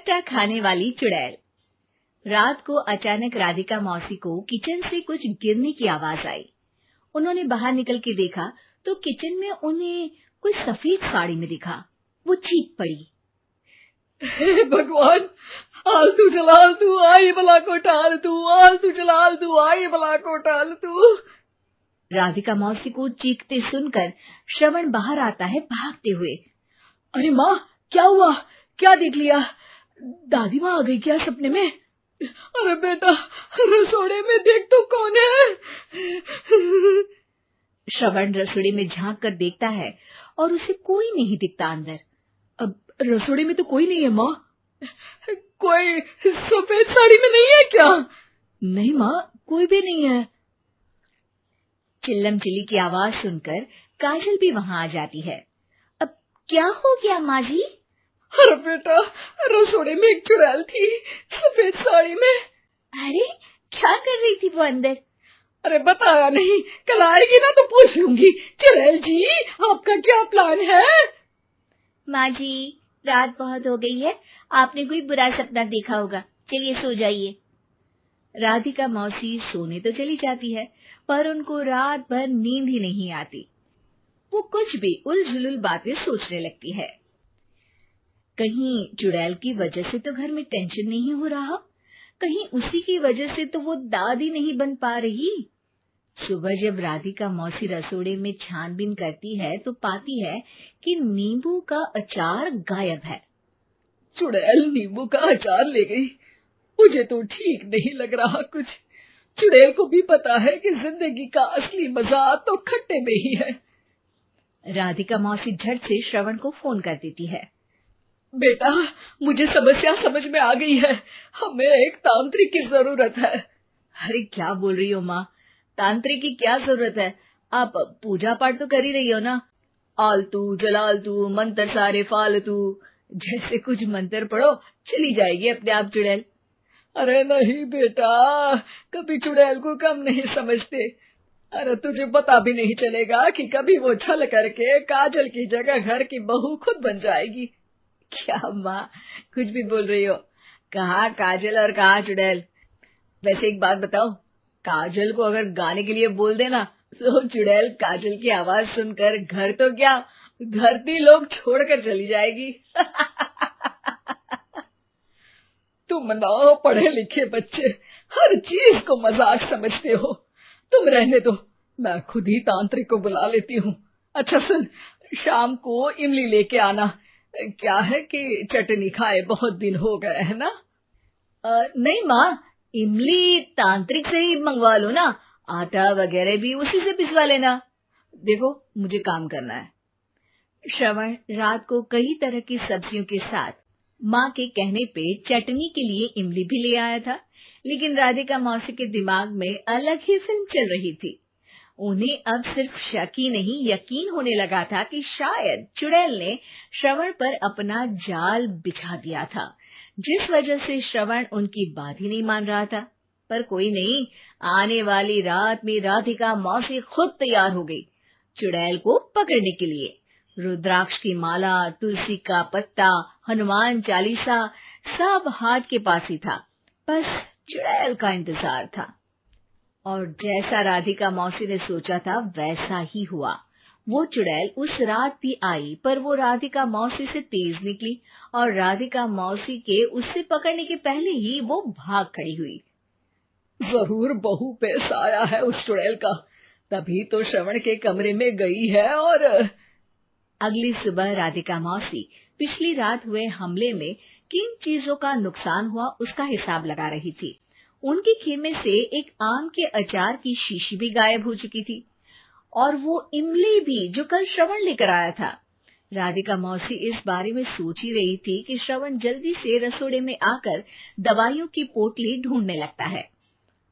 खट्टा खाने वाली चुड़ैल। रात को अचानक राधिका मौसी को किचन से कुछ गिरने की आवाज आई। उन्होंने बाहर निकल के देखा तो किचन में उन्हें कोई सफेद साड़ी में दिखा। वो चीख पड़ी, हे भगवान, आलतू जलाल तू आई भला को टाल तू, आलतू जलाल तू आई भला को टाल तू। राधिका मौसी को चीखते सुनकर श्रवण बाहर आता है भागते हुए। अरे माँ, क्या हुआ? क्या देख लिया? दादी माँ आ गई क्या सपने में? अरे बेटा, रसोड़े में देख तो कौन है? श्रवण रसोड़े में झांक कर देखता है और उसे कोई नहीं दिखता अंदर। अब रसोड़े में तो कोई नहीं है माँ। कोई सफेद साड़ी में नहीं है क्या? नहीं माँ, कोई भी नहीं है। चिल्लम चिल्ली की आवाज सुनकर काजल भी वहां आ जाती है। अब क्या हो गया माँ जी? अरे बेटा, रसोड़े में एक चुड़ैल थी सफेद साड़ी में। अरे क्या कर रही थी वो अंदर? अरे बताया नहीं, कल आएगी ना तो पूछ लूंगी। चुड़ैल जी, आपका क्या प्लान है? माँ जी, रात बहुत हो गई है, आपने कोई बुरा सपना देखा होगा, चलिए सो जाइए। राधिका मौसी सोने तो चली जाती है पर उनको रात भर नींद ही नहीं आती। वो कुछ भी उलझुल बातें सोचने लगती है। कहीं चुड़ैल की वजह से तो घर में टेंशन नहीं हो रहा, कहीं उसी की वजह से तो वो दादी नहीं बन पा रही। सुबह जब राधिका मौसी रसोड़े में छानबीन करती है तो पाती है कि नींबू का अचार गायब है। चुड़ैल नींबू का अचार ले गई, मुझे तो ठीक नहीं लग रहा कुछ। चुड़ैल को भी पता है कि जिंदगी का असली मजा तो खट्टे में ही है। राधिका मौसी झट से श्रवण को फोन कर देती है। बेटा, मुझे समस्या समझ में आ गई है, हमें एक तांत्रिक की जरूरत है। अरे क्या बोल रही हो माँ, तांत्रिक की क्या जरूरत है? आप पूजा पाठ तो कर ही रही हो ना। आलतू जलालतू मंत्र सारे फालतू जैसे कुछ मंत्र पढ़ो, चली जाएगी अपने आप चुड़ैल। अरे नहीं बेटा, कभी चुड़ैल को कम नहीं समझते। अरे तुझे पता भी नहीं चलेगा कि कभी वो छल करके काजल की जगह घर की बहू खुद बन जाएगी। क्या माँ, कुछ भी बोल रही हो? कहाँ काजल और कहाँ चुड़ैल। वैसे एक बात बताओ, काजल को अगर गाने के लिए बोल देना तो चुड़ैल काजल की आवाज सुनकर घर तो क्या, धरती लोग छोड़कर चली जाएगी। तुम ना पढ़े लिखे बच्चे हर चीज को मजाक समझते हो। तुम रहने दो, मैं खुद ही तांत्रिक को बुला लेती हूँ। अच्छा सुन, शाम को इमली लेके आना। क्या है कि चटनी खाए बहुत दिन हो गए है ना? नहीं माँ, इमली तांत्रिक से ही मंगवा लो ना, आटा वगैरह भी उसी से पिसवा लेना। देखो मुझे काम करना है। श्रवण रात को कई तरह की सब्जियों के साथ माँ के कहने पे चटनी के लिए इमली भी ले आया था, लेकिन राधिका मौसी के दिमाग में अलग ही फिल्म चल रही थी। उन्हें अब सिर्फ शक ही नहीं यकीन होने लगा था कि शायद चुड़ैल ने श्रवण पर अपना जाल बिछा दिया था, जिस वजह से श्रवण उनकी बात ही नहीं मान रहा था। पर कोई नहीं, आने वाली रात में राधिका मौसी खुद तैयार हो गई चुड़ैल को पकड़ने के लिए। रुद्राक्ष की माला, तुलसी का पत्ता, हनुमान चालीसा सब हाथ के पास ही था, बस चुड़ैल का इंतजार था। और जैसा राधिका मौसी ने सोचा था वैसा ही हुआ। वो चुड़ैल उस रात भी आई, पर वो राधिका मौसी से तेज निकली और राधिका मौसी के उससे पकड़ने के पहले ही वो भाग खड़ी हुई। जरूर बहू पे साया है उस चुड़ैल का, तभी तो श्रवण के कमरे में गई है। और अगली सुबह राधिका मौसी पिछली रात हुए हमले में किन चीजों का नुकसान हुआ उसका हिसाब लगा रही थी। उनके खेमे से एक आम के अचार की शीशी भी गायब हो चुकी थी और वो इमली भी जो कल श्रवण लेकर आया था। राधिका मौसी इस बारे में सोच ही रही थी कि श्रवण जल्दी से रसोड़े में आकर दवाइयों की पोटली ढूंढने लगता है।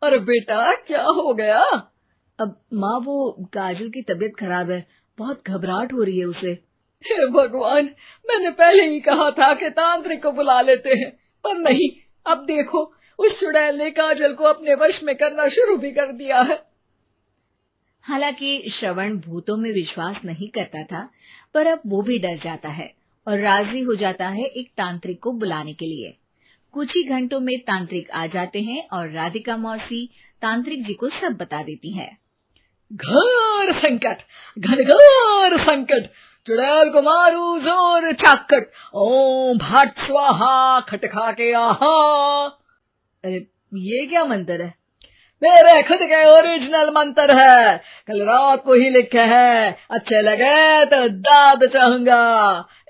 अरे बेटा, क्या हो गया? अब माँ, वो काजल की तबीयत खराब है, बहुत घबराहट हो रही है उसे। हे भगवान, मैंने पहले ही कहा था कि तांत्रिक को बुला लेते हैं, पर नहीं। अब देखो, उस चुड़ैल ने काजल को अपने वश में करना शुरू भी कर दिया है। हालांकि श्रवण भूतों में विश्वास नहीं करता था, पर अब वो भी डर जाता है और राजी हो जाता है एक तांत्रिक को बुलाने के लिए। कुछ ही घंटों में तांत्रिक आ जाते हैं और राधिका मौसी तांत्रिक जी को सब बता देती है। घोर संकट, घनघोर संकट, चुड़ैल को मारू जोर चाकट, ओम भट स्वाहा खटखा के आहा। अरे ये क्या मंत्र है? मेरे खुद के ओरिजिनल मंत्र है, कल रात को ही लिखे हैं, अच्छे लगे तो दाद चाहूंगा।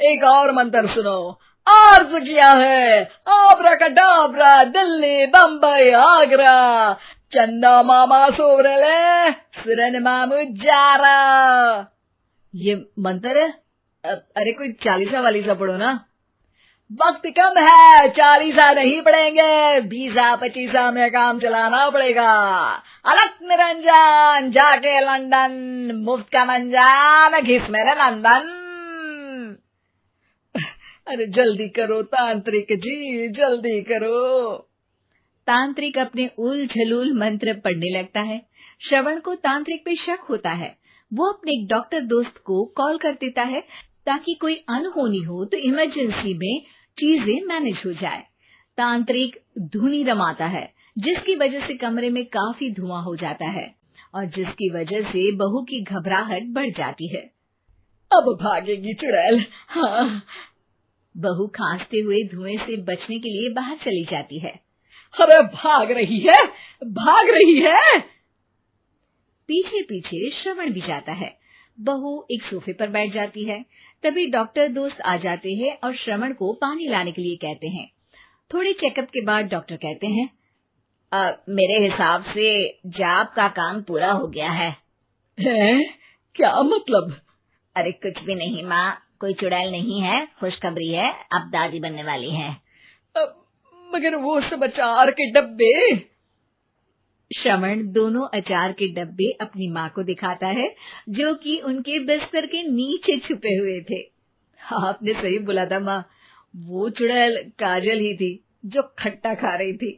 एक और मंत्र सुनो, अर्ज किया है आब्राकडाब्रा, दिल्ली बम्बई आगरा, चंदा मामा सोवरले सुरन मामू जारा। ये मंत्र है? अरे कोई 40 वालीसा पढ़ो ना। वक्त कम है, 40 नहीं पड़ेंगे, 20-25 में काम चलाना पड़ेगा। अलग निरंजन जाके लंदन, मुफ्त का मंजान घिस मेरे नंदन। अरे जल्दी करो तांत्रिक जी, जल्दी करो। तांत्रिक अपने उल झलूल मंत्र पढ़ने लगता है। श्रवण को तांत्रिक पे शक होता है। वो अपने एक डॉक्टर दोस्त को कॉल कर देता है ताकि कोई अनहोनी हो तो इमरजेंसी में चीजें मैनेज हो जाए। तांत्रिक धुनी रमाता है, जिसकी वजह से कमरे में काफी धुआं हो जाता है और जिसकी वजह से बहू की घबराहट बढ़ जाती है। अब भागेगी चुड़ैल। हाँ। बहू खांसते हुए धुएं से बचने के लिए बाहर चली जाती है। अरे भाग रही है, भाग रही है। पीछे पीछे श्रवण भी जाता है। बहू एक सोफे पर बैठ जाती है। तभी डॉक्टर दोस्त आ जाते हैं और श्रवण को पानी लाने के लिए कहते हैं। थोड़े चेकअप के बाद डॉक्टर कहते हैं, मेरे हिसाब से जाप का काम पूरा हो गया है। क्या मतलब? अरे कुछ भी नहीं माँ, कोई चुड़ैल नहीं है, खुशखबरी है, अब दादी बनने वाली है। मगर वो सब अचार के डब्बे। श्रवण दोनों अचार के डब्बे अपनी माँ को दिखाता है, जो कि उनके बिस्तर के नीचे छुपे हुए थे। आपने सही बोला था माँ, वो चुड़ैल काजल ही थी जो खट्टा खा रही थी।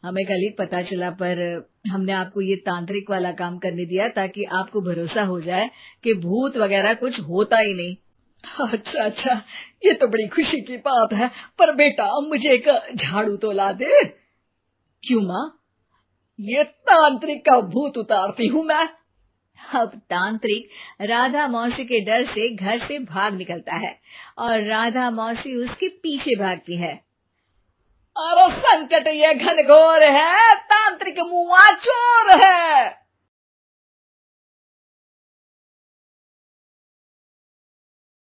हमें कल ही पता चला, पर हमने आपको ये तांत्रिक वाला काम करने दिया ताकि आपको भरोसा हो जाए कि भूत वगैरह कुछ होता ही नहीं। अच्छा अच्छा, ये तो बड़ी खुशी की बात है। पर बेटा मुझे एक झाड़ू तो ला दे। क्यों माँ? ये तांत्रिक का भूत उतारती हूँ मैं। अब तांत्रिक राधा मौसी के डर से घर से भाग निकलता है और राधा मौसी उसके पीछे भागती है। अरे संकट ये घनघोर है, तांत्रिक मुआ चोर है।